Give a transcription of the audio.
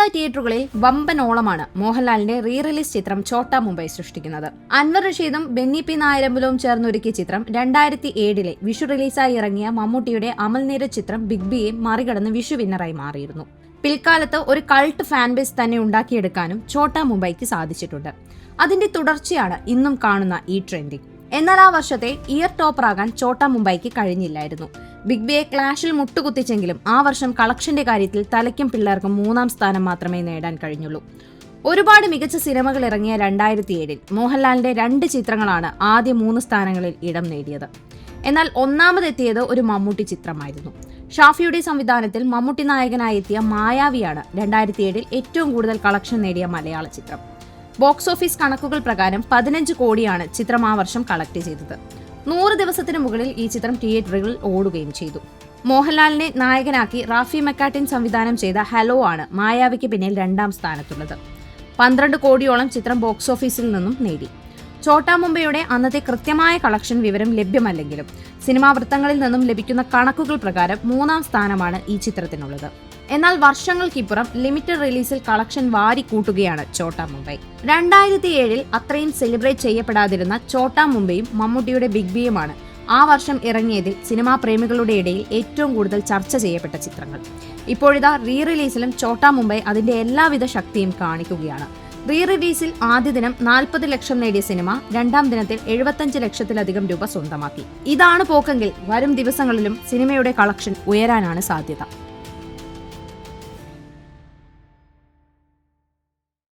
കേരള തിയേറ്ററുകളിൽ വമ്പൻ ഓളമാണ് മോഹൻലാലിന്റെ റീ റിലീസ് ചിത്രം ഛോട്ടാ മുംബൈ സൃഷ്ടിക്കുന്നത്. അൻവർ റഷീദും ബെന്നി പി നായരമ്പലവും ചേർന്നൊരുക്കിയ ചിത്രം 2007 വിഷു റിലീസായി ഇറങ്ങിയ മമ്മൂട്ടിയുടെ അമൽ നീരജ് ചിത്രം ബിഗ് ബിയെ മറികടന്ന് വിഷു വിന്നറായി മാറിയിരുന്നു. പിൽക്കാലത്ത് ഒരു കൾട്ട് ഫാൻ ബേസ് തന്നെ ഉണ്ടാക്കിയെടുക്കാനും ഛോട്ടാ മുംബൈക്ക് സാധിച്ചിട്ടുണ്ട്. അതിന്റെ തുടർച്ചയാണ് ഇന്നും കാണുന്ന ഈ ട്രെൻഡിങ്. എന്നാൽ ആ വർഷത്തെ ഇയർ ടോപ്പറാകാൻ ഛോട്ടാ മുംബൈക്ക് കഴിഞ്ഞില്ലായിരുന്നു. ബിഗ് ബിയെ ക്ലാഷിൽ മുട്ടുകുത്തിച്ചെങ്കിലും ആ വർഷം കളക്ഷന്റെ കാര്യത്തിൽ തലയ്ക്കും പിള്ളേർക്കും 3ാം സ്ഥാനം മാത്രമേ നേടാൻ കഴിഞ്ഞുള്ളൂ. ഒരുപാട് മികച്ച സിനിമകൾ ഇറങ്ങിയ 2007 മോഹൻലാലിന്റെ 2 ചിത്രങ്ങളാണ് ആദ്യ 3 സ്ഥാനങ്ങളിൽ ഇടം നേടിയത്. എന്നാൽ ഒന്നാമതെത്തിയത് ഒരു മമ്മൂട്ടി ചിത്രമായിരുന്നു. ഷാഫിയുടെ സംവിധാനത്തിൽ മമ്മൂട്ടി നായകനായി എത്തിയ മായാവിയാണ് 2007 ഏറ്റവും കൂടുതൽ കളക്ഷൻ നേടിയ മലയാള ചിത്രം. ബോക്സ് ഓഫീസ് കണക്കുകൾ പ്രകാരം 15 കോടിയാണ് ചിത്രം ആ വർഷം കളക്ട് ചെയ്തത്. 100 ദിവസത്തിന് മുകളിൽ ഈ ചിത്രം തിയേറ്ററുകളിൽ ഓടുകയും ചെയ്തു. മോഹൻലാലിനെ നായകനാക്കി റാഫി മെക്കാട്ടിൻ സംവിധാനം ചെയ്ത ഹലോ ആണ് മായാവിക്ക് പിന്നിൽ 2ാം സ്ഥാനത്തുള്ളത്. 12 കോടിയോളം ചിത്രം ബോക്സ് ഓഫീസിൽ നിന്നും നേടി. ഛോട്ടാ മുംബൈയുടെ അന്നത്തെ കൃത്യമായ കളക്ഷൻ വിവരം ലഭ്യമല്ലെങ്കിലും സിനിമാ വൃത്തങ്ങളിൽ നിന്നും ലഭിക്കുന്ന കണക്കുകൾ പ്രകാരം 3ാം സ്ഥാനമാണ് ഈ ചിത്രത്തിനുള്ളത്. എന്നാൽ വർഷങ്ങൾക്കിപ്പുറം ലിമിറ്റഡ് റിലീസിൽ കളക്ഷൻ വാരി കൂട്ടുകയാണ് ഛോട്ടാ മുംബൈ. 2007 അത്രയും സെലിബ്രേറ്റ് ചെയ്യപ്പെടാതിരുന്ന ഛോട്ടാ മുംബൈയും മമ്മൂട്ടിയുടെ ബിഗ് ബിയുമാണ് ആ വർഷം ഇറങ്ങിയതിൽ സിനിമാ പ്രേമികളുടെ ഇടയിൽ ഏറ്റവും കൂടുതൽ ചർച്ച ചെയ്യപ്പെട്ട ചിത്രങ്ങൾ. ഇപ്പോഴിതാ റീ റിലീസിലും ഛോട്ടാ മുംബൈ അതിന്റെ എല്ലാവിധ ശക്തിയും കാണിക്കുകയാണ്. റീ റിലീസിൽ ആദ്യ ദിനം 40 ലക്ഷം നേടിയ സിനിമ 2ാം ദിനത്തിൽ 75 ലക്ഷത്തിലധികം രൂപ സ്വന്തമാക്കി. ഇതാണ് പോക്കെങ്കിൽ വരും ദിവസങ്ങളിലും സിനിമയുടെ കളക്ഷൻ ഉയരാനാണ് സാധ്യത.